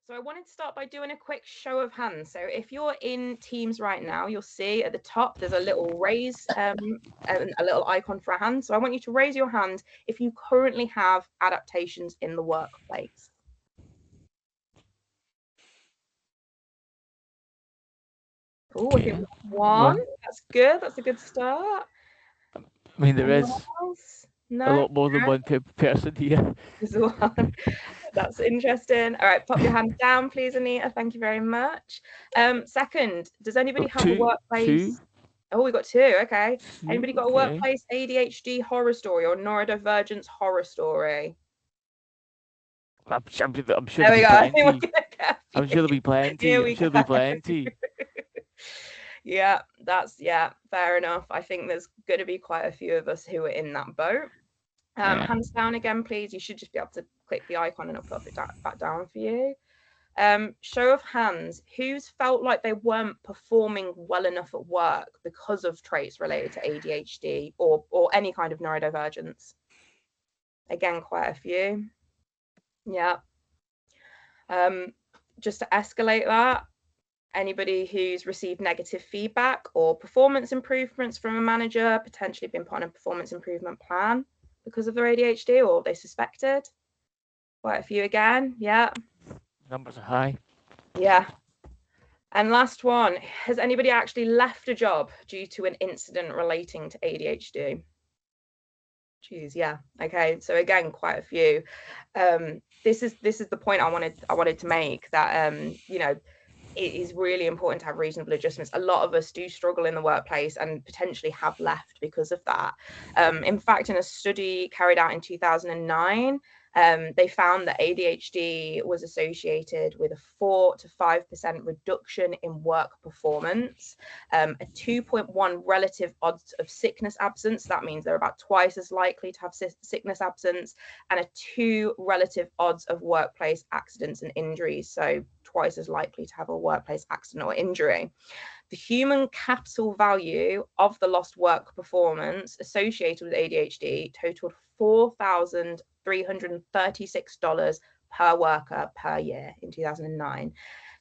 So I wanted to start by doing a quick show of hands. So if you're in Teams right now, you'll see at the top there's a little raise, a little icon for a hand. So I want you to raise your hand if you currently have adaptations in the workplace. Oh, I think Okay. one. That's good. That's a good start. I mean, there Anyone is else? a No? lot more than one person here. There's one. That's interesting. All right, pop your hand down, please, Anita. Thank you very much. Second, does anybody Oh, have a two. workplace? Oh, we got two. Okay. Two. Anybody got a Okay. workplace ADHD horror story or neurodivergence horror story? I'm sure There there'll we be go. I think we're plenty. gonna get a I'm sure there'll few. be plenty. Here I'm we sure go. there'll be plenty. Yeah, fair enough. I think there's going to be quite a few of us who are in that boat. Yeah. Hands down again, please. You should just be able to click the icon and it'll pop it back down for you. Show of hands, who's felt like they weren't performing well enough at work because of traits related to ADHD or any kind of neurodivergence? Again, quite a few. Yeah. Just to escalate that, anybody who's received negative feedback or performance improvements from a manager, potentially been put on a performance improvement plan because of their ADHD or they suspected? Quite a few again. Yeah. Numbers are high. Yeah. And last one, has anybody actually left a job due to an incident relating to ADHD? Geez, yeah. Okay. So again, quite a few. This is the point I wanted to make, that it is really important to have reasonable adjustments. A lot of us do struggle in the workplace and potentially have left because of that. In fact, in a study carried out in 2009, they found that ADHD was associated with a 4 to 5% reduction in work performance, a 2.1 relative odds of sickness absence. That means they're about twice as likely to have sickness absence, and a 2 relative odds of workplace accidents and injuries. So twice as likely to have a workplace accident or injury. The human capital value of the lost work performance associated with ADHD totaled $4,336 per worker per year in 2009.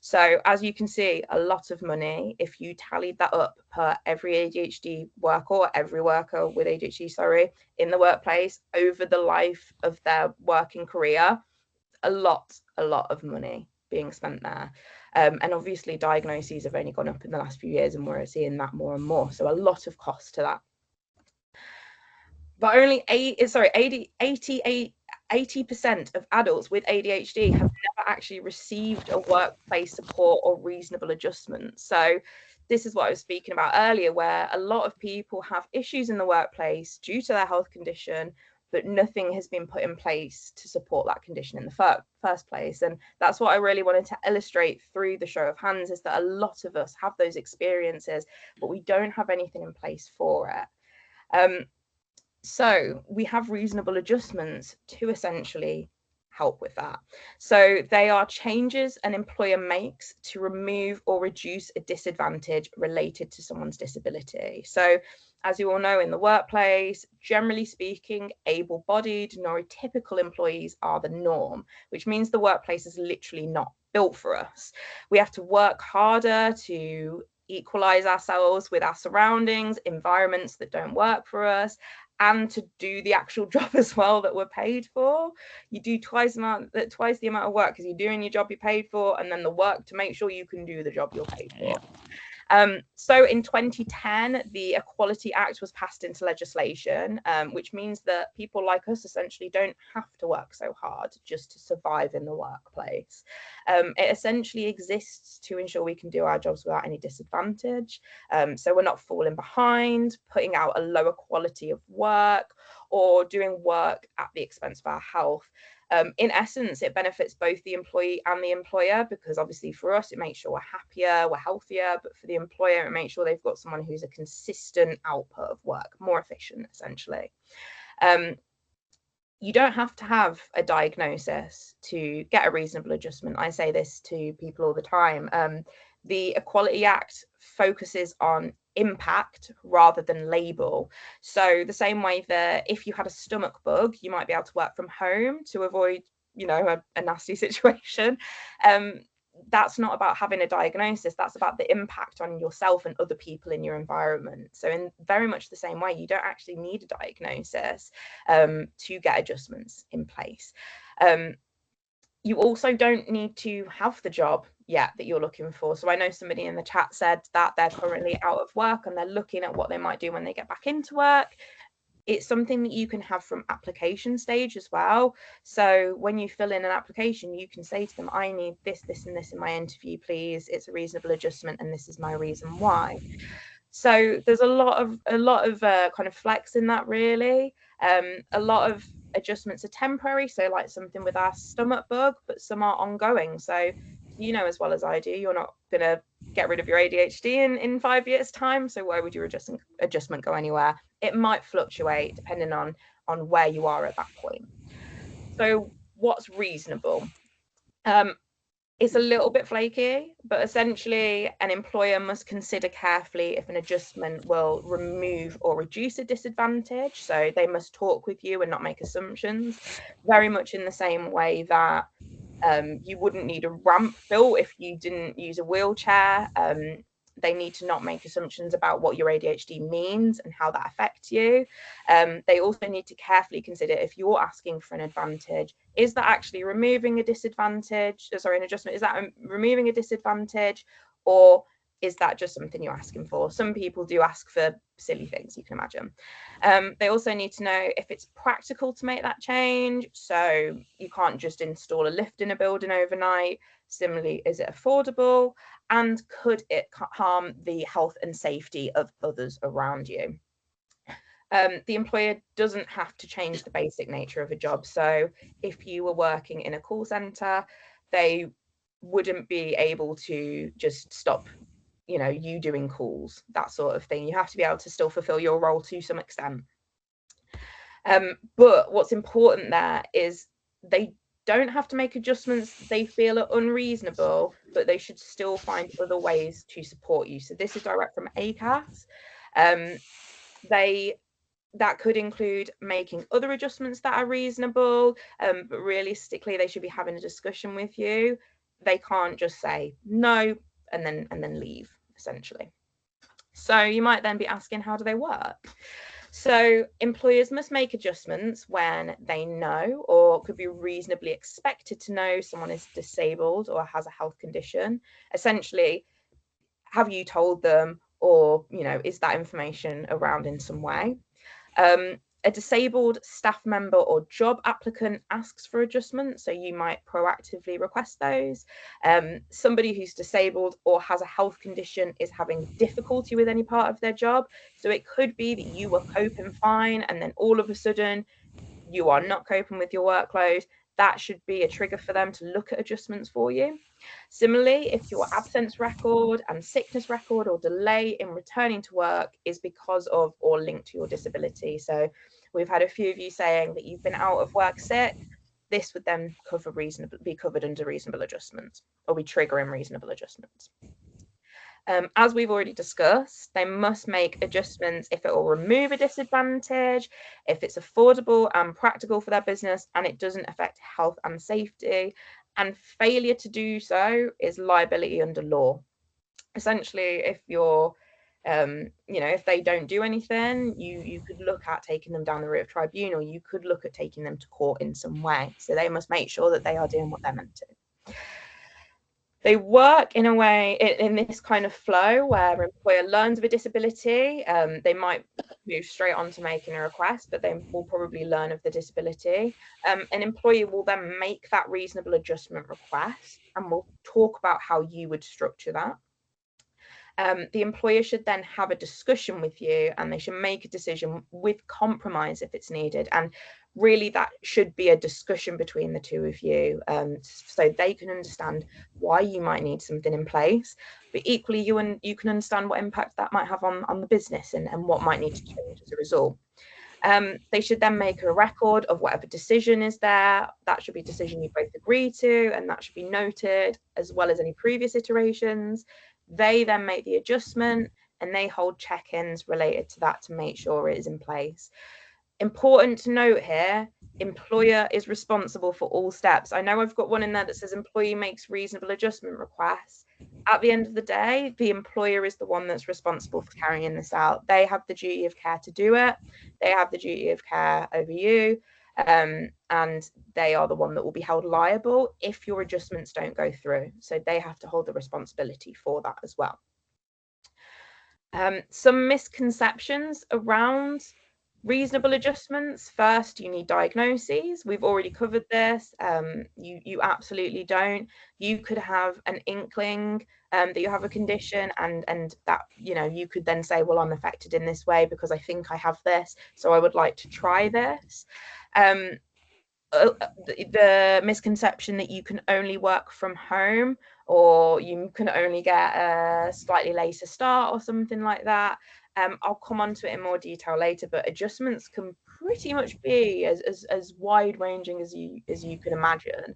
So as you can see, a lot of money. If you tallied that up per every ADHD worker, or every worker with ADHD, in the workplace over the life of their working career, a lot of money being spent there. And obviously diagnoses have only gone up in the last few years and we're seeing that more and more. So a lot of cost to that. But only 80% of adults with ADHD have never actually received a workplace support or reasonable adjustment. So this is what I was speaking about earlier, where a lot of people have issues in the workplace due to their health condition, but nothing has been put in place to support that condition in the first place. And that's what I really wanted to illustrate through the show of hands, is that a lot of us have those experiences, but we don't have anything in place for it. So we have reasonable adjustments to essentially help with that. So they are changes an employer makes to remove or reduce a disadvantage related to someone's disability. So as you all know, in the workplace, generally speaking, able-bodied, neurotypical employees are the norm, which means the workplace is literally not built for us. We have to work harder to equalize ourselves with our surroundings, environments that don't work for us, and to do the actual job as well that we're paid for. You do twice the amount of work because you're doing your job you're paid for, and then the work to make sure you can do the job you're paid for. So in 2010, the Equality Act was passed into legislation, which means that people like us essentially don't have to work so hard just to survive in the workplace. It essentially exists to ensure we can do our jobs without any disadvantage. So we're not falling behind, putting out a lower quality of work, or doing work at the expense of our health. In essence, it benefits both the employee and the employer, because obviously for us, it makes sure we're happier, we're healthier, but for the employer, it makes sure they've got someone who's a consistent output of work, more efficient, essentially. You don't have to have a diagnosis to get a reasonable adjustment. I say this to people all the time. The Equality Act focuses on impact rather than label. So the same way that if you had a stomach bug, you might be able to work from home to avoid you know, a nasty situation. That's not about having a diagnosis. That's about the impact on yourself and other people in your environment. So in very much the same way, you don't actually need a diagnosis to get adjustments in place. You also don't need to have the job yet that you're looking for. So I know somebody in the chat said that they're currently out of work and they're looking at what they might do when they get back into work. It's something that you can have from application stage as well. So when you fill in an application, you can say to them, I need this, this, and this in my interview, please. It's a reasonable adjustment, and this is my reason why. So there's a lot of kind of flex in that, really. A lot of adjustments are temporary, so like something with our stomach bug, but some are ongoing. So you know as well as I do, you're not gonna get rid of your ADHD in 5 years' time. So why would your adjustment go anywhere? It might fluctuate depending on where you are at that point. So what's reasonable? It's a little bit flaky, but essentially an employer must consider carefully if an adjustment will remove or reduce a disadvantage. So they must talk with you and not make assumptions, very much in the same way that you wouldn't need a ramp built if you didn't use a wheelchair. They need to not make assumptions about what your ADHD means and how that affects you. They also need to carefully consider if you're asking for an advantage, is that actually removing a disadvantage? Sorry, an adjustment, is that removing a disadvantage, or is that just something you're asking for? Some people do ask for silly things, you can imagine. They also need to know if it's practical to make that change. So you can't just install a lift in a building overnight. Similarly, is it affordable? And could it harm the health and safety of others around you? The employer doesn't have to change the basic nature of a job. So if you were working in a call center, they wouldn't be able to just stop, you know, you doing calls, that sort of thing. You have to be able to still fulfill your role to some extent. But what's important there is they don't have to make adjustments they feel are unreasonable, but they should still find other ways to support you. So this is direct from ACAS. That could include making other adjustments that are reasonable, but realistically, they should be having a discussion with you. They can't just say no and then leave, essentially. So you might then be asking, how do they work? So employers must make adjustments when they know or could be reasonably expected to know someone is disabled or has a health condition. Essentially, have you told them, or, you know, is that information around in some way? A disabled staff member or job applicant asks for adjustments, so you might proactively request those. Somebody who's disabled or has a health condition is having difficulty with any part of their job. So it could be that you were coping fine and then all of a sudden you are not coping with your workload. That should be a trigger for them to look at adjustments for you. Similarly, if your absence record and sickness record or delay in returning to work is because of or linked to your disability. So we've had a few of you saying that you've been out of work sick. This would then be covered under reasonable adjustments, or be triggering reasonable adjustments. As we've already discussed, they must make adjustments if it will remove a disadvantage, if it's affordable and practical for their business, and it doesn't affect health and safety. And failure to do so is liability under law. Essentially, if you're, you know, if they don't do anything, you could look at taking them down the route of tribunal. You could look at taking them to court in some way. So they must make sure that they are doing what they're meant to. They work in a way in this kind of flow where an employer learns of a disability. They might move straight on to making a request, but they will probably learn of the disability. An employee will then make that reasonable adjustment request, and we'll talk about how you would structure that. The employer should then have a discussion with you, and they should make a decision with compromise if it's needed. And really, that should be a discussion between the two of you, so they can understand why you might need something in place, but equally you can understand what impact that might have on the business and what might need to change as a result. They should then make a record of whatever decision is there. That should be a decision you both agree to, and that should be noted, as well as any previous iterations. They then make the adjustment, and they hold check-ins related to that to make sure it is in place. Important to note here, employer is responsible for all steps. I know I've got one in there that says employee makes reasonable adjustment requests. At the end of the day, the employer is the one that's responsible for carrying this out. They have the duty of care to do it. They have the duty of care over you. And they are the one that will be held liable if your adjustments don't go through. So they have to hold the responsibility for that as well. Some misconceptions around reasonable adjustments. First, you need diagnoses. We've already covered this. You absolutely don't. You could have an inkling that you have a condition, and that, you know, you could then say, well, I'm affected in this way because I think I have this, so I would like to try this. The misconception that you can only work from home, or you can only get a slightly later start or something like that. I'll come on to it in more detail later, but adjustments can pretty much be as wide ranging as you can imagine.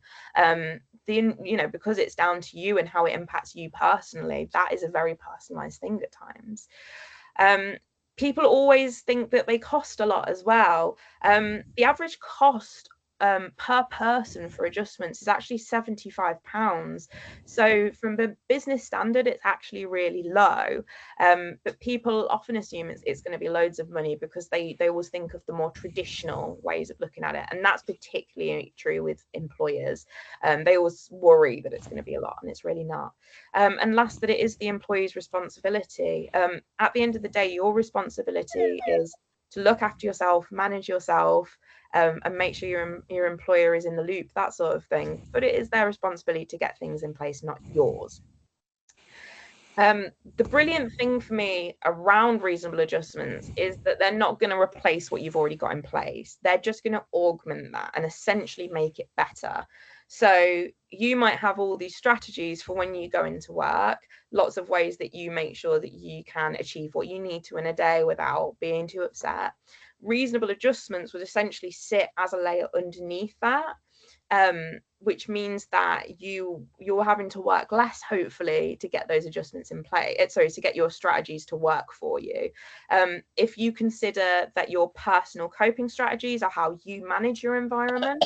You know, because it's down to you and how it impacts you personally, that is a very personalized thing at times. People always think that they cost a lot as well. The average cost per person for adjustments is actually £75. So from the business standard, it's actually really low. But people often assume it's going to be loads of money because they always think of the more traditional ways of looking at it. And that's particularly true with employers. They always worry that it's going to be a lot, and it's really not. And last, that it is the employee's responsibility. At the end of the day, your responsibility is to look after yourself, manage yourself, and make sure your employer is in the loop, that sort of thing. But it is their responsibility to get things in place, not yours. The brilliant thing for me around reasonable adjustments is that they're not going to replace what you've already got in place. They're just going to augment that and essentially make it better. So you might have all these strategies for when you go into work, lots of ways that you make sure that you can achieve what you need to in a day without being too upset. Reasonable adjustments would essentially sit as a layer underneath that, which means that you're having to work less, hopefully, to get those adjustments in place. Sorry, to get your strategies to work for you. If you consider that your personal coping strategies are how you manage your environment,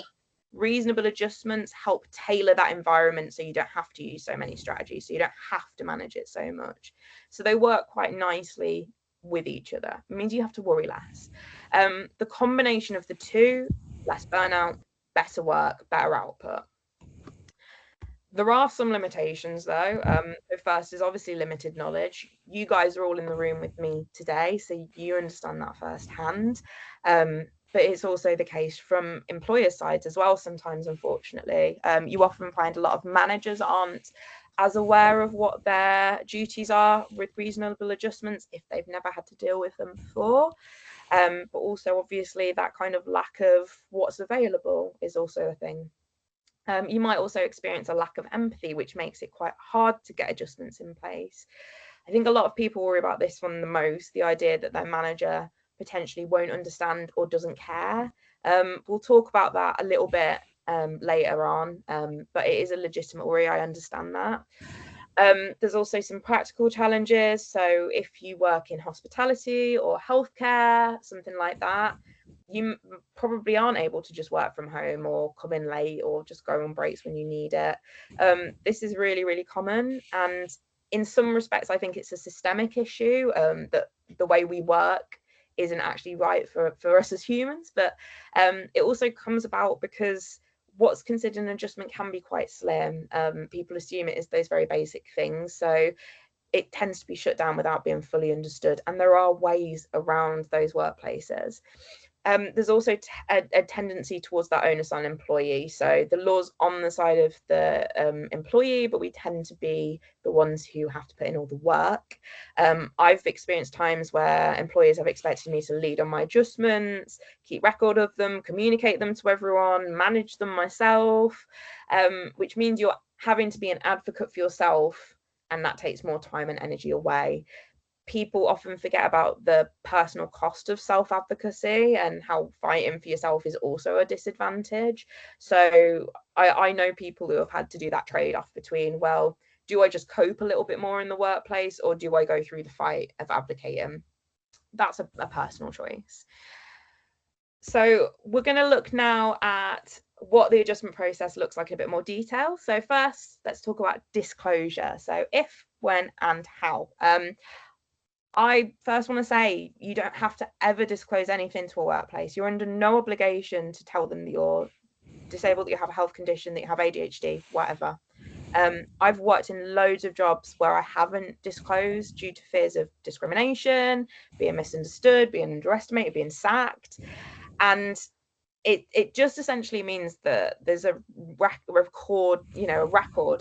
reasonable adjustments help tailor that environment so you don't have to use so many strategies, so you don't have to manage it so much. So they work quite nicely with each other. It means you have to worry less. The combination of the two, less burnout, better work, better output. There are some limitations though. So first is obviously limited knowledge. You guys are all in the room with me today, so you understand that firsthand. But it's also the case from employer sides as well sometimes, unfortunately. You often find a lot of managers aren't as aware of what their duties are with reasonable adjustments if they've never had to deal with them before. But also, obviously, that kind of lack of what's available is also a thing. You might also experience a lack of empathy, which makes it quite hard to get adjustments in place. I think a lot of people worry about this one the most, the idea that their manager potentially won't understand or doesn't care. We'll talk about that a little bit later on, but it is a legitimate worry. I understand that. There's also some practical challenges. So if you work in hospitality or healthcare, something like that, you probably aren't able to just work from home or come in late or just go on breaks when you need it. This is really, really common. And in some respects, I think it's a systemic issue, that the way we work isn't actually right for us as humans. But it also comes about because what's considered an adjustment can be quite slim. People assume it is those very basic things. So it tends to be shut down without being fully understood. And there are ways around those workplaces. There's also a tendency towards that onus on employee. So the law's on the side of the employee, but we tend to be the ones who have to put in all the work. I've experienced times where employers have expected me to lead on my adjustments, keep record of them, communicate them to everyone, manage them myself, which means you're having to be an advocate for yourself, and that takes more time and energy away. People often forget about the personal cost of self-advocacy and how fighting for yourself is also a disadvantage. So I know people who have had to do that trade-off between, well, do I just cope a little bit more in the workplace, or do I go through the fight of advocating? That's a personal choice. So we're going to look now at what the adjustment process looks like in a bit more detail. So first, let's talk about disclosure. So if, when, and how. I first want to say you don't have to ever disclose anything to a workplace. You're under no obligation to tell them that you're disabled, that you have a health condition, that you have ADHD, whatever. I've worked in loads of jobs where I haven't disclosed due to fears of discrimination, being misunderstood, being underestimated, being sacked. And it just essentially means that there's a record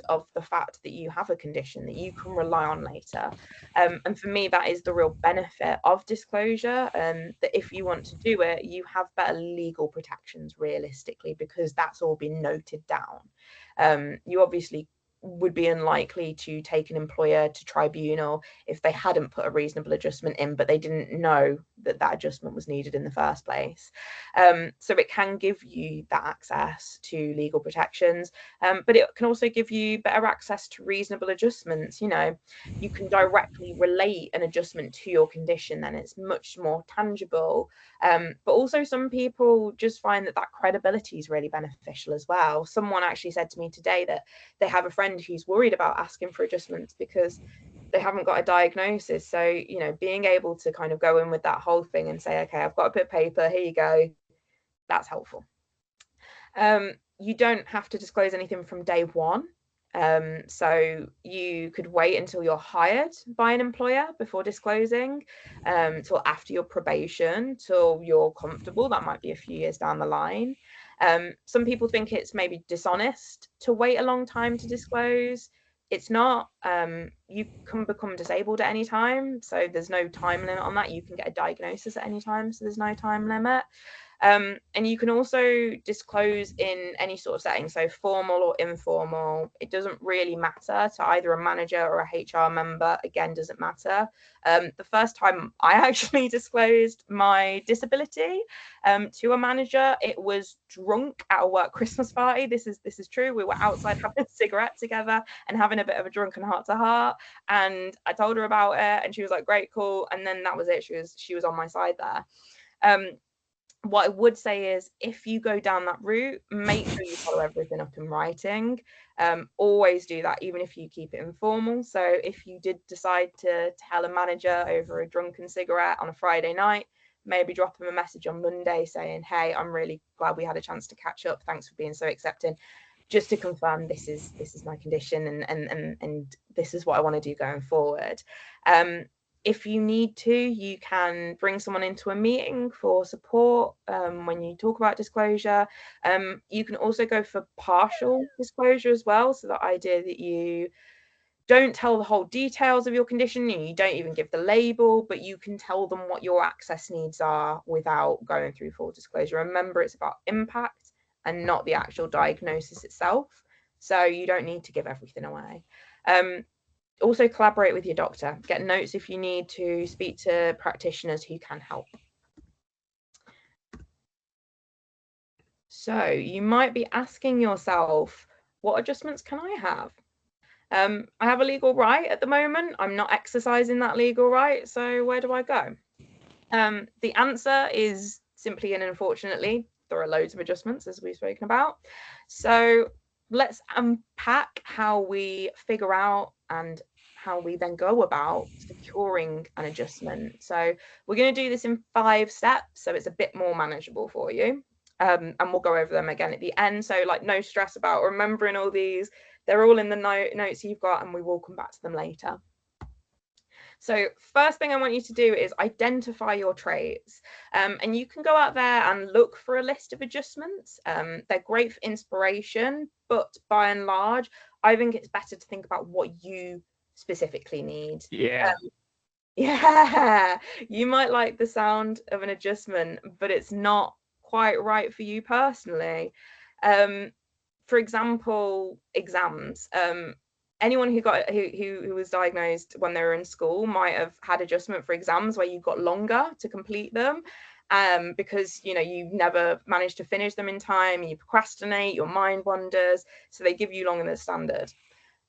of the fact that you have a condition that you can rely on later. And for me, that is the real benefit of disclosure, that if you want to do it, you have better legal protections realistically, because that's all been noted down. You obviously would be unlikely to take an employer to tribunal if they hadn't put a reasonable adjustment in, but they didn't know that that adjustment was needed in the first place. So it can give you that access to legal protections, but it can also give you better access to reasonable adjustments. You know, you can directly relate an adjustment to your condition, then it's much more tangible. But also some people just find that that credibility is really beneficial as well. Someone actually said to me today that they have a friend who's worried about asking for adjustments because they haven't got a diagnosis. So, you know, being able to kind of go in with that whole thing and say, okay, I've got a bit of paper, here you go, that's helpful. You don't have to disclose anything from day one. So you could wait until you're hired by an employer before disclosing, till after your probation, till you're comfortable. That might be a few years down the line. Some people think it's maybe dishonest to wait a long time to disclose. It's not. You can become disabled at any time, so there's no time limit on that. You can get a diagnosis at any time, so there's no time limit. And you can also disclose in any sort of setting, so formal or informal. It doesn't really matter to either a manager or a HR member. Again, doesn't matter. The first time I actually disclosed my disability to a manager, it was drunk at a work Christmas party. This is true. We were outside having a cigarette together and having a bit of a drunken heart to heart. And I told her about it, and she was like, "Great, cool." And then that was it. She was on my side there. What I would say is, if you go down that route, make sure you follow everything up in writing. Always do that, even if you keep it informal. So if you did decide to tell a manager over a drunken cigarette on a Friday night, maybe drop them a message on Monday saying, "Hey, I'm really glad we had a chance to catch up. Thanks for being so accepting. Just to confirm, this is my condition, and this is what I want to do going forward." If you need to, you can bring someone into a meeting for support when you talk about disclosure. You can also go for partial disclosure as well. So the idea that you don't tell the whole details of your condition, you don't even give the label, but you can tell them what your access needs are without going through full disclosure. Remember, it's about impact and not the actual diagnosis itself. So you don't need to give everything away. Also collaborate with your doctor. Get notes if you need to, speak to practitioners who can help. So you might be asking yourself, what adjustments can I have? I have a legal right at the moment. I'm not exercising that legal right. So where do I go? The answer is simply and unfortunately, there are loads of adjustments, as we've spoken about. So let's unpack how we figure out and how we then go about securing an adjustment. So we're going to do this in 5 steps, so it's a bit more manageable for you. And we'll go over them again at the end. So like, no stress about remembering all these. They're all in the notes you've got, and we will come back to them later. So first thing I want you to do is identify your traits, and you can go out there and look for a list of adjustments. They're great for inspiration, but by and large, I think it's better to think about what you specifically need. Yeah. Yeah, you might like the sound of an adjustment, but it's not quite right for you personally. For example, exams. Anyone who was diagnosed when they were in school might have had adjustment for exams where you got longer to complete them, because you never managed to finish them in time, you procrastinate, your mind wanders, so they give you longer than standard.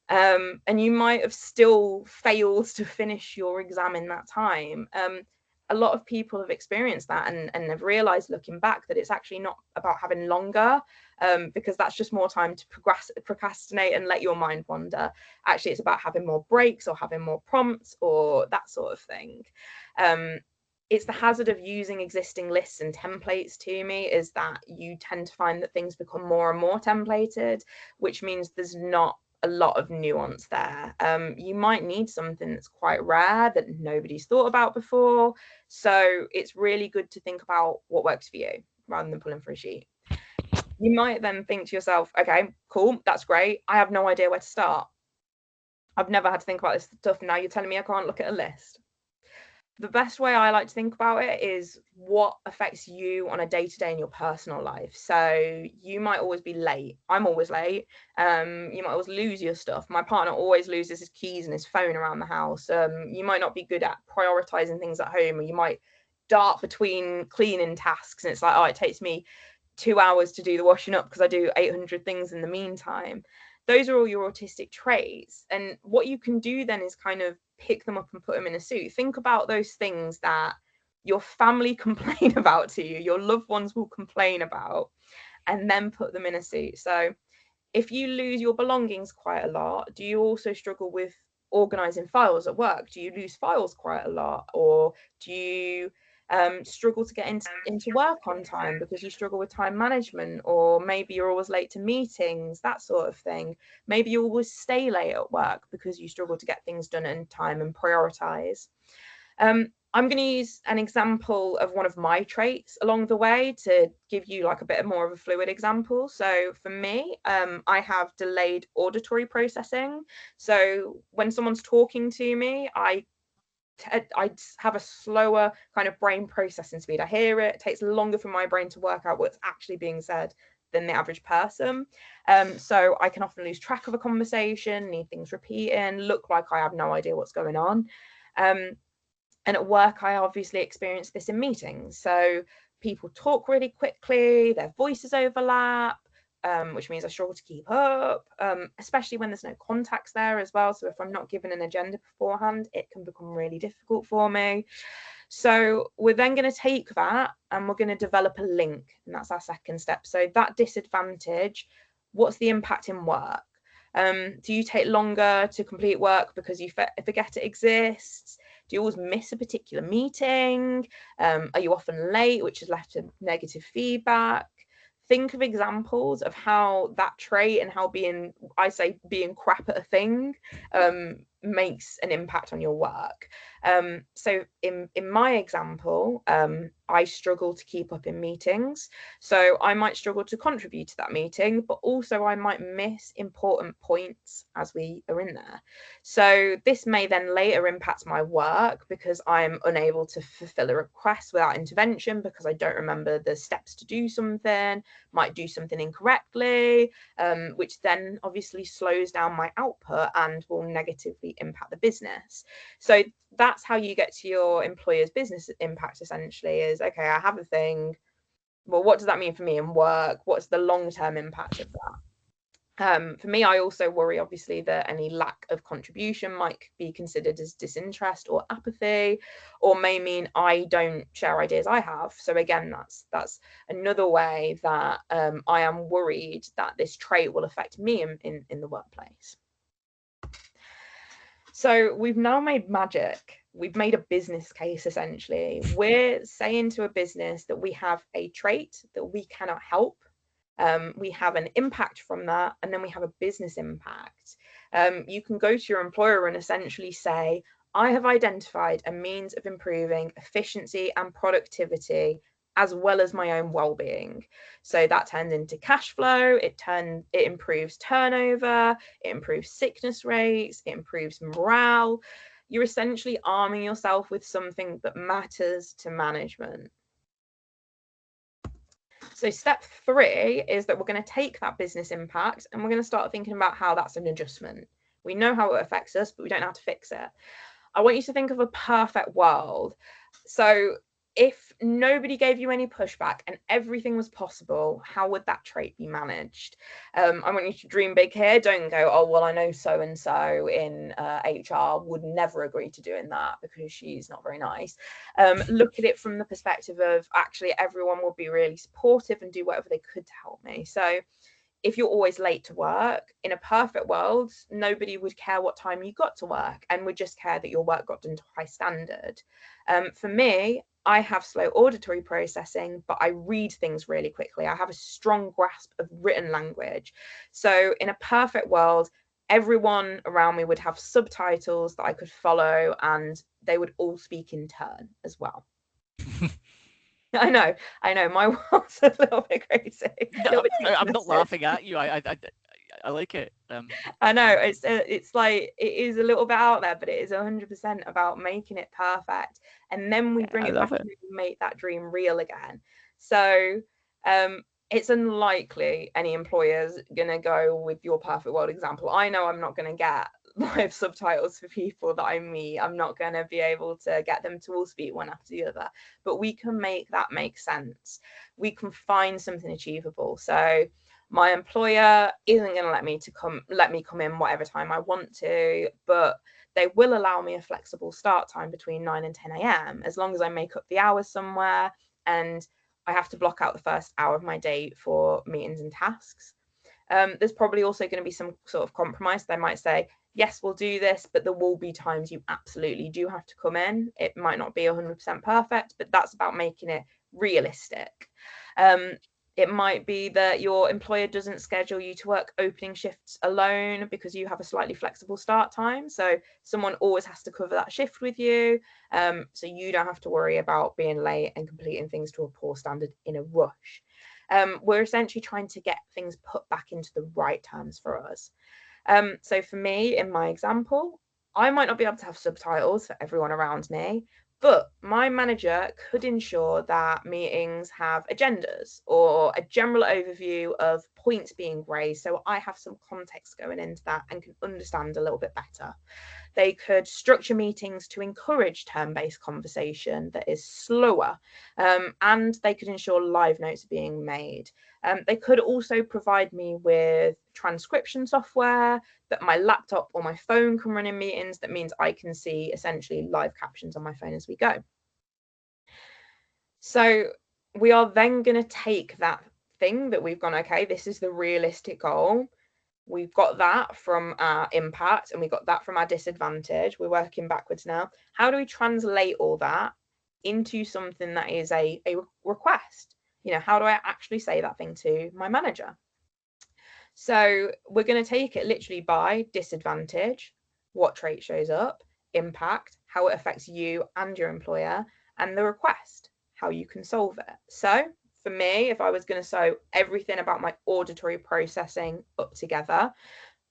And you might have still failed to finish your exam in that time. a lot of people have experienced that and have realized looking back that it's actually not about having longer, because that's just more time to procrastinate and let your mind wander. Actually, it's about having more breaks or having more prompts or that sort of thing. It's the hazard of using existing lists and templates to me, is that you tend to find that things become more and more templated, which means there's not a lot of nuance there. You might need something that's quite rare that nobody's thought about before. So it's really good to think about what works for you rather than pulling for a sheet. You might then think to yourself, okay, cool, that's great. I have no idea where to start. I've never had to think about this stuff. Now you're telling me I can't look at a list. The best way I like to think about it is what affects you on a day-to-day in your personal life. So you might always be late. I'm always late. You might always lose your stuff. My partner always loses his keys and his phone around the house. You might not be good at prioritizing things at home, or you might dart between cleaning tasks and it's like, oh, it takes me 2 hours to do the washing up because I do 800 things in the meantime. Those are all your autistic traits. And what you can do then is kind of pick them up and put them in a suit. Think about those things that your family complain about to you, your loved ones will complain about, and then put them in a suit. So if you lose your belongings quite a lot, do you also struggle with organizing files at work? Do you lose files quite a lot? Or do you struggle to get into work on time because you struggle with time management? Or maybe you're always late to meetings, that sort of thing. Maybe you always stay late at work because you struggle to get things done in time and prioritize. I'm going to use an example of one of my traits along the way to give you like a bit more of a fluid example. So for me, I have delayed auditory processing. So when someone's talking to me, I have a slower kind of brain processing speed. I hear it, it takes longer for my brain to work out what's actually being said than the average person. So I can often lose track of a conversation, need things repeating, look like I have no idea what's going on. And at work, I obviously experience this in meetings. So people talk really quickly, their voices overlap, which means I struggle to keep up, especially when there's no context there as well. So if I'm not given an agenda beforehand, it can become really difficult for me. So we're then going to take that and we're going to develop a link. And that's our second step. So that disadvantage, what's the impact in work? Do you take longer to complete work because you forget it exists? Do you always miss a particular meeting? Are you often late, which has left a negative feedback? Think of examples of how that trait and how being crap at a thing makes an impact on your work. So in my example, I struggle to keep up in meetings. So I might struggle to contribute to that meeting, but also I might miss important points as we are in there. So this may then later impact my work because I'm unable to fulfill a request without intervention because I don't remember the steps to do something, might do something incorrectly, which then obviously slows down my output and will negatively impact the business. So that's how you get to your employer's business impact, essentially, is, okay, I have a thing. Well, what does that mean for me in work? What's the long-term impact of that? For me, I also worry, obviously, that any lack of contribution might be considered as disinterest or apathy, or may mean I don't share ideas I have. So again, that's another way that I am worried that this trait will affect me in the workplace. So we've now made magic. We've made a business case, essentially. We're saying to a business that we have a trait that we cannot help. We have an impact from that, and then we have a business impact. You can go to your employer and essentially say, I have identified a means of improving efficiency and productivity as well as my own well-being. So that turns into cash flow, it improves turnover, it improves sickness rates, it improves morale. You're essentially arming yourself with something that matters to management. So step 3 is that we're going to take that business impact and we're going to start thinking about how that's an adjustment. We know how it affects us, but we don't know how to fix it. I want you to think of a perfect world. So if nobody gave you any pushback and everything was possible, how would that trait be managed? I want you to dream big here. Don't go, oh, well, I know so-and-so in HR would never agree to doing that because she's not very nice. Look at it from the perspective of actually everyone will be really supportive and do whatever they could to help me. So if you're always late to work, in a perfect world, nobody would care what time you got to work and would just care that your work got done to a high standard. For me, I have slow auditory processing, but I read things really quickly. I have a strong grasp of written language. So in a perfect world, everyone around me would have subtitles that I could follow and they would all speak in turn as well. I know, my world's a little bit crazy. No, I'm not laughing at you. I like it. I know it's like it is a little bit out there, but it is 100% about making it perfect, and then we bring it back and make that dream real again. So it's unlikely any employer's gonna go with your perfect world example. I know I'm not gonna get live subtitles for people that I meet. I'm not going to be able to get them to all speak one after the other, but we can make that make sense. We can find something achievable. So my employer isn't going to let me come in whatever time I want to, but they will allow me a flexible start time between 9 and 10 a.m. as long as I make up the hours somewhere, and I have to block out the first hour of my day for meetings and tasks. There's probably also going to be some sort of compromise. They might say, yes, we'll do this, but there will be times you absolutely do have to come in. It might not be 100% perfect, but that's about making it realistic. It might be that your employer doesn't schedule you to work opening shifts alone because you have a slightly flexible start time. So someone always has to cover that shift with you. So you don't have to worry about being late and completing things to a poor standard in a rush. We're essentially trying to get things put back into the right terms for us. So for me, in my example, I might not be able to have subtitles for everyone around me, but my manager could ensure that meetings have agendas or a general overview of points being raised, so I have some context going into that and can understand a little bit better. They could structure meetings to encourage turn-based conversation that is slower, and they could ensure live notes are being made. They could also provide me with transcription software that my laptop or my phone can run in meetings. That means I can see essentially live captions on my phone as we go. So we are then going to take that thing that we've gone, okay, this is the realistic goal. We've got that from our impact and we got that from our disadvantage. We're working backwards now. How do we translate all that into something that is a request? You know, how do I actually say that thing to my manager? So we're going to take it literally by disadvantage, what trait shows up, impact, how it affects you and your employer, and the request, how you can solve it. So for me, if I was going to sew everything about my auditory processing up together,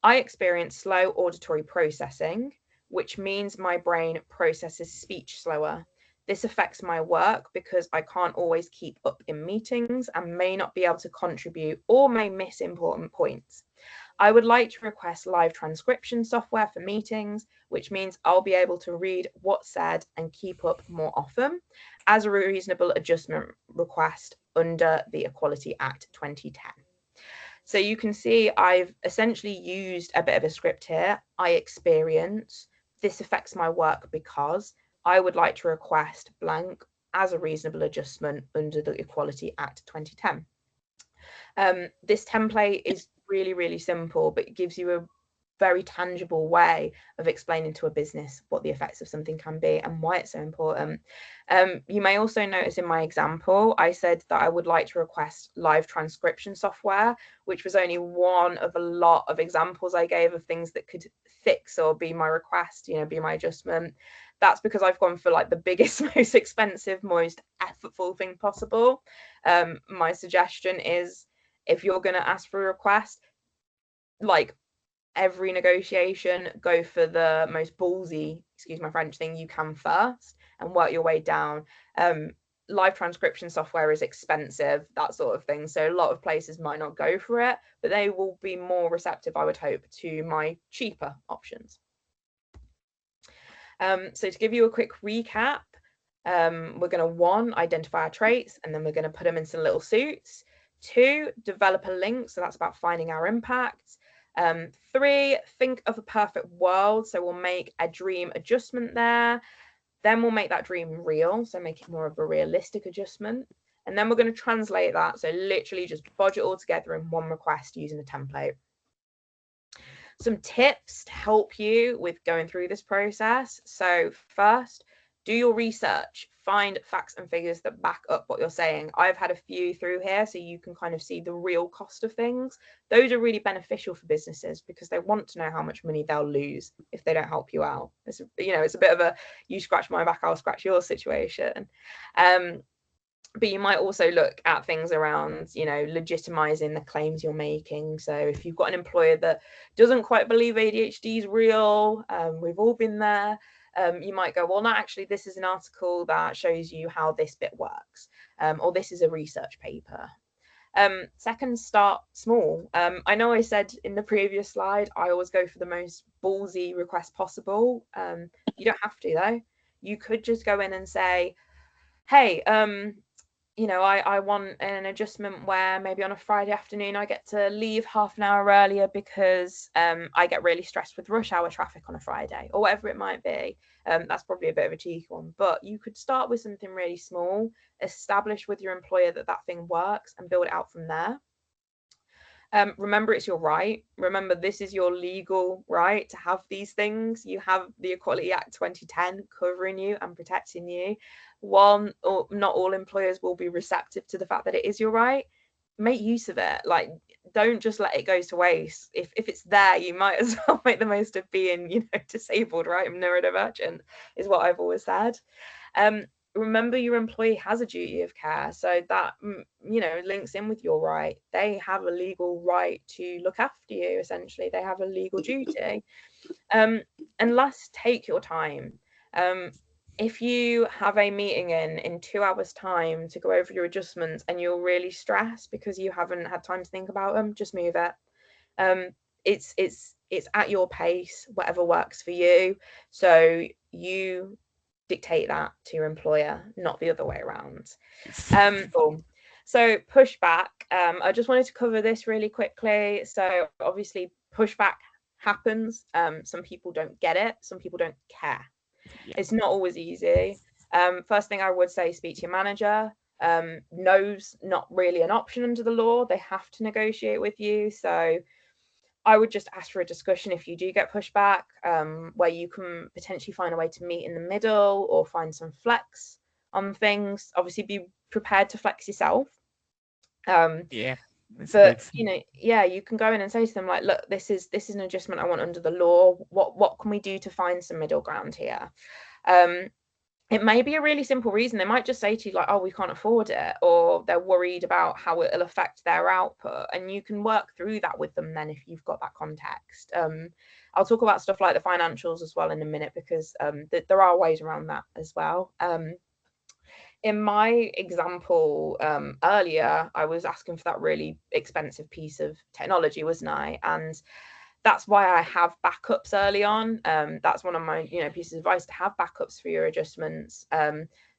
I experience slow auditory processing, which means my brain processes speech slower. This affects my work because I can't always keep up in meetings and may not be able to contribute or may miss important points. I would like to request live transcription software for meetings, which means I'll be able to read what's said and keep up more often as a reasonable adjustment request under the Equality Act 2010. So you can see I've essentially used a bit of a script here. I experience, this affects my work because I would like to request blank as a reasonable adjustment under the Equality Act 2010. This template is really, really simple, but it gives you a very tangible way of explaining to a business what the effects of something can be and why it's so important. You may also notice in my example, I said that I would like to request live transcription software, which was only one of a lot of examples I gave of things that could fix or be my request, you know, be my adjustment. That's because I've gone for like the biggest, most expensive, most effortful thing possible. My suggestion is if you're going to ask for a request, like every negotiation, go for the most ballsy, excuse my French, thing you can first and work your way down. Live transcription software is expensive, that sort of thing. So a lot of places might not go for it, but they will be more receptive, I would hope, to my cheaper options. So to give you a quick recap, We're going to, 1, identify our traits, and then we're going to put them into little suits. 2, develop a link. So that's about finding our impact. 3, think of a perfect world. So we'll make a dream adjustment there. Then we'll make that dream real. So make it more of a realistic adjustment. And then we're going to translate that. So literally just bodge it all together in one request using a template. Some tips to help you with going through this process. So first, do your research, find facts and figures that back up what you're saying. I've had a few through here so you can kind of see the real cost of things. Those are really beneficial for businesses because they want to know how much money they'll lose if they don't help you out. It's, you know, it's a bit of a you scratch my back, I'll scratch your situation. But you might also look at things around, you know, legitimizing the claims you're making. So if you've got an employer that doesn't quite believe ADHD is real, we've all been there, you might go, well, no, actually, this is an article that shows you how this bit works, or this is a research paper. Second, start small. I know I said in the previous slide, I always go for the most ballsy request possible. You don't have to, though. You could just go in and say, hey, you know, I want an adjustment where maybe on a Friday afternoon I get to leave half an hour earlier because I get really stressed with rush hour traffic on a Friday, or whatever it might be. That's probably a bit of a cheeky one, but you could start with something really small, establish with your employer that that thing works, and build it out from there. Remember, it's your right. Remember, this is your legal right to have these things. You have the Equality Act 2010 covering you and protecting you. One, or not all employers will be receptive to the fact that it is your right. Make use of it. Like, don't just let it go to waste. If it's there, you might as well make the most of being, you know, disabled, right? I'm neurodivergent, is what I've always said. Remember, your employee has a duty of care, so that, you know, links in with your right. They have a legal right to look after you. Essentially, they have a legal duty. And last, take your time. If you have a meeting in 2 hours time to go over your adjustments and you're really stressed because you haven't had time to think about them, just move it. It's at your pace, whatever works for you. So you dictate that to your employer, not the other way around. Cool. So pushback, I just wanted to cover this really quickly. So obviously pushback happens. Some people don't get it. Some people don't care. Yeah. It's not always easy. First thing I would say, speak to your manager. No's not really an option under the law. They have to negotiate with you. So I would just ask for a discussion if you do get pushback, where you can potentially find a way to meet in the middle or find some flex on things. Obviously, be prepared to flex yourself. Yeah. But you know, yeah, you can go in and say to them like, look, this is an adjustment I want under the law. What can we do to find some middle ground here? It may be a really simple reason. They might just say to you like, oh, we can't afford it, or they're worried about how it'll affect their output, and you can work through that with them then if you've got that context. I'll talk about stuff like the financials as well in a minute, because there are ways around that as well. In my example earlier, I was asking for that really expensive piece of technology, wasn't I? And that's why I have backups early on. That's one of my, you know, pieces of advice, to have backups for your adjustments,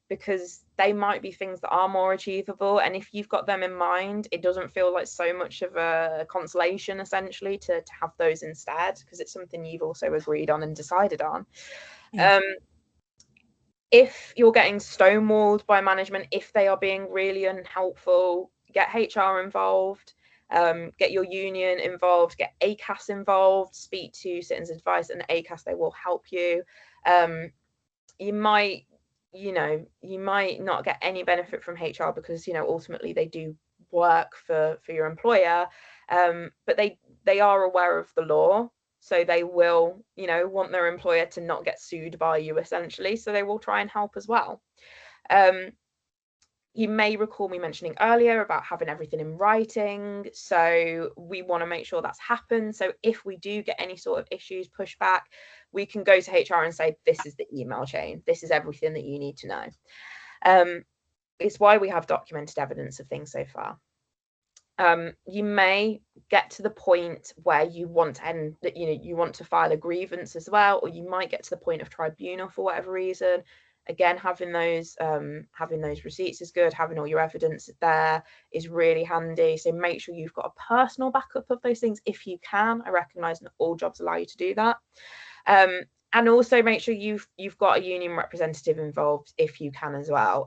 because they might be things that are more achievable. And if you've got them in mind, it doesn't feel like so much of a consolation, essentially, to have those instead, because it's something you've also agreed on and decided on. If you're getting stonewalled by management, if they are being really unhelpful, get HR involved. Get your union involved, get ACAS involved, speak to Citizens Advice and ACAS, they will help you. You might not get any benefit from HR because, you know, ultimately they do work for your employer, but they are aware of the law. So they will, you know, want their employer to not get sued by you, essentially. So they will try and help as well. You may recall me mentioning earlier about having everything in writing. So we want to make sure that's happened. So if we do get any sort of issues, pushback, we can go to HR and say, this is the email chain. This is everything that you need to know. It's why we have documented evidence of things so far. You may get to the point where you want to end, you want to file a grievance as well, or you might get to the point of tribunal for whatever reason. Again, having those receipts is good. Having all your evidence there is really handy. So make sure you've got a personal backup of those things if you can. I recognise not all jobs allow you to do that. And also make sure you've got a union representative involved if you can as well.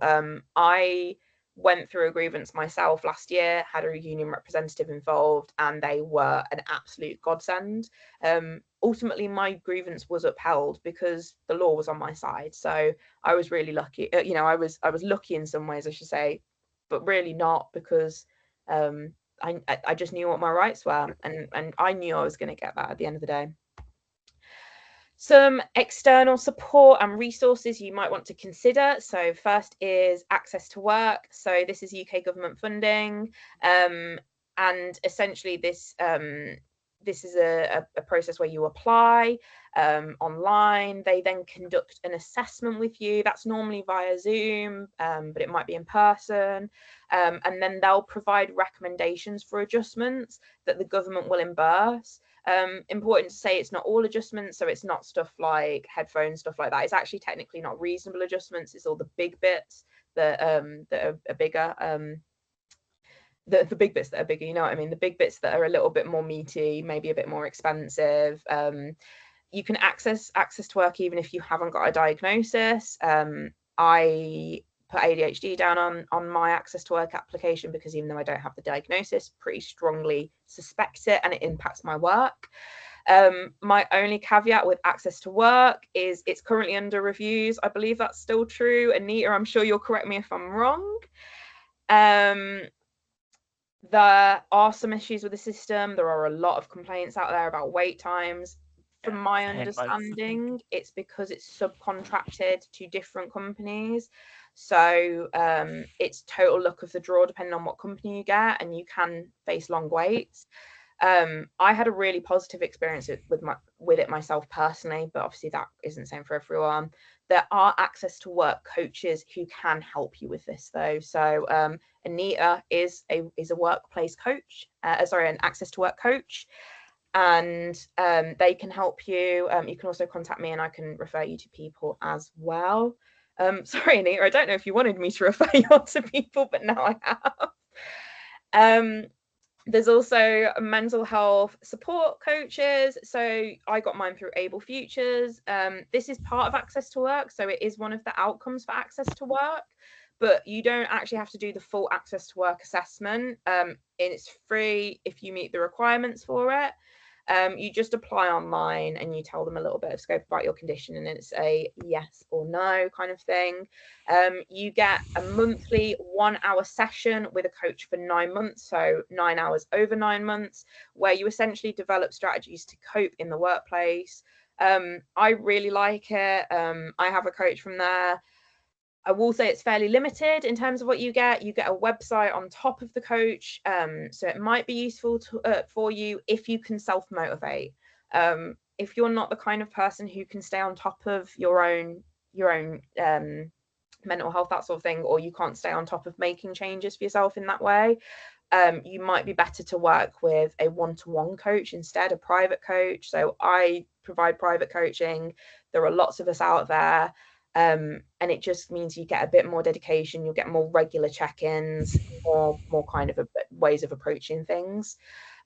I went through a grievance myself last year, had a union representative involved, and they were an absolute godsend. Ultimately, my grievance was upheld because the law was on my side. So I was really lucky. I was lucky in some ways, I should say, but really not, because I just knew what my rights were, and I knew I was going to get that at the end of the day. Some external support and resources you might want to consider. So first is access to work. So this is UK government funding, and essentially this is a process where you apply online. They then conduct an assessment with you. That's normally via Zoom, but it might be in person. And then they'll provide recommendations for adjustments that the government will reimburse. Important to say, it's not all adjustments, so it's not stuff like headphones, stuff like that. It's actually technically not reasonable adjustments. It's all the big bits that are bigger. The big bits that are bigger, you know what I mean? The big bits that are a little bit more meaty, maybe a bit more expensive. You can access to work even if you haven't got a diagnosis. I put ADHD down on my access to work application because even though I don't have the diagnosis, pretty strongly suspect it, and it impacts my work. My only caveat with access to work is it's currently under reviews. I believe that's still true. Anita, I'm sure you'll correct me if I'm wrong. There are some issues with the system. There are a lot of complaints out there about wait times. From my understanding, it's because it's subcontracted to different companies. So it's total luck of the draw depending on what company you get, and you can face long waits. I had a really positive experience with it myself personally, but obviously that isn't the same for everyone. There are access to work coaches who can help you with this though. So Anita is a workplace coach, an access to work coach, and they can help you. You can also contact me and I can refer you to people as well. Sorry, Anita, I don't know if you wanted me to refer you on to people, but now I have. There's also mental health support coaches. So I got mine through Able Futures. This is part of access to work. So it is one of the outcomes for access to work, but you don't actually have to do the full access to work assessment. And it's free if you meet the requirements for it. You just apply online and you tell them a little bit of scope about your condition, and it's a yes or no kind of thing. You get a monthly 1 hour session with a coach for 9 months, so 9 hours over 9 months, where you essentially develop strategies to cope in the workplace. I really like it. I have a coach from there. I will say it's fairly limited in terms of what you get. You get a website on top of the coach, so it might be useful for you if you can self-motivate. If you're not the kind of person who can stay on top of your own mental health, that sort of thing, or you can't stay on top of making changes for yourself in that way, you might be better to work with a one-to-one coach instead, a private coach. So I provide private coaching. There are lots of us out there. And it just means you get a bit more dedication, you'll get more regular check-ins, more kind of ways of approaching things.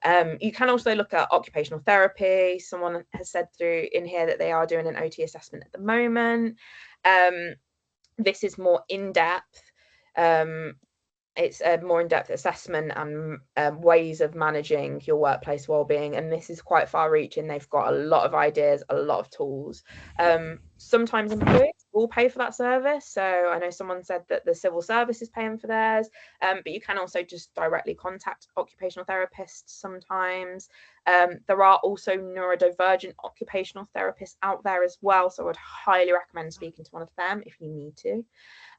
You can also look at occupational therapy. Someone has said through in here that they are doing an OT assessment at the moment. This is more in-depth. It's a more in-depth assessment and ways of managing your workplace well-being, and this is quite far-reaching. They've got a lot of ideas, a lot of tools. Sometimes employers will pay for that service. So I know someone said that the civil service is paying for theirs, but you can also just directly contact occupational therapists sometimes. There are also neurodivergent occupational therapists out there as well, so I would highly recommend speaking to one of them if you need to.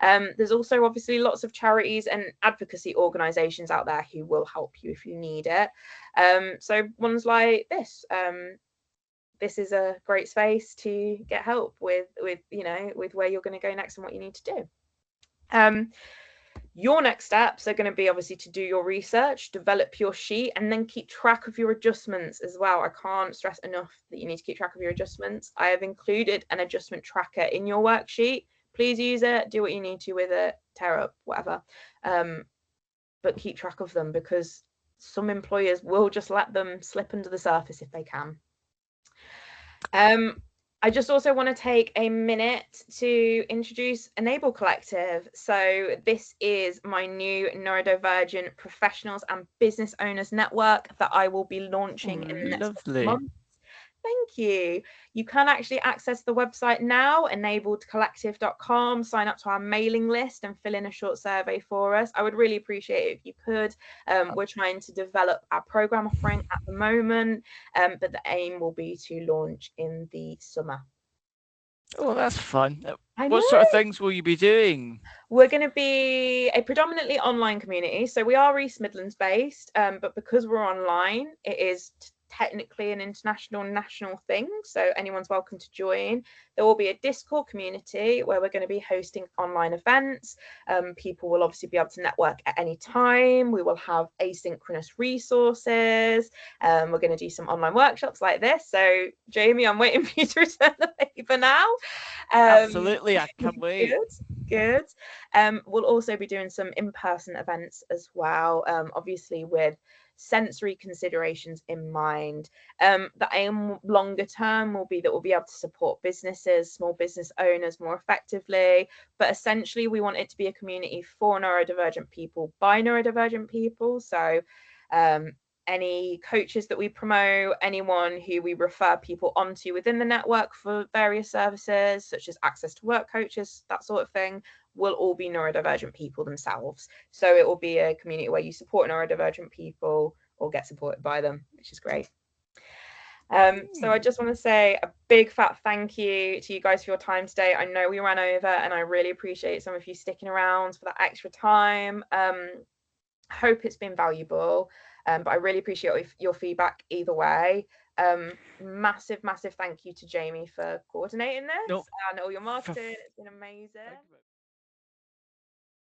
There's also obviously lots of charities and advocacy organisations out there who will help you if you need it. So ones like this. This is a great space to get help with where you're going to go next and what you need to do. Your next steps are going to be obviously to do your research, develop your sheet, and then keep track of your adjustments as well. I can't stress enough that you need to keep track of your adjustments. I have included an adjustment tracker in your worksheet please use it, do what you need to with it, tear up, whatever. But keep track of them, because some employers will just let them slip under the surface if they can. I just also want to take a minute to introduce Enable Collective. So this is my new neurodivergent professionals and business owners network that I will be launching in the next month. Thank you. You can actually access the website now, enabledcollective.com, sign up to our mailing list and fill in a short survey for us. I would really appreciate it if you could. We're trying to develop our program offering at the moment, but the aim will be to launch in the summer. Oh, that's fun. What sort of things will you be doing? We're going to be a predominantly online community. So we are East Midlands based, but because we're online, it is technically an international national thing, so anyone's welcome to join. There will be a Discord community where we're going to be hosting online events. People will obviously be able to network at any time. We will have asynchronous resources. We're going to do some online workshops like this. So Jamie, I'm waiting for you to return the paper now. Absolutely, I can't wait. Good. We'll also be doing some in-person events as well, obviously with sensory considerations in mind. The aim longer term will be that we'll be able to support businesses, small business owners more effectively, but essentially we want it to be a community for neurodivergent people by neurodivergent people. So any coaches that we promote, anyone who we refer people onto within the network for various services, such as access to work coaches, that sort of thing, will all be neurodivergent people themselves. So it will be a community where you support neurodivergent people or get supported by them, which is great. So I just want to say a big fat thank you to you guys for your time today. I know we ran over and I really appreciate some of you sticking around for that extra time. Hope it's been valuable, but I really appreciate your feedback either way. Massive thank you to Jamie for coordinating this and all your marketing. It's been amazing.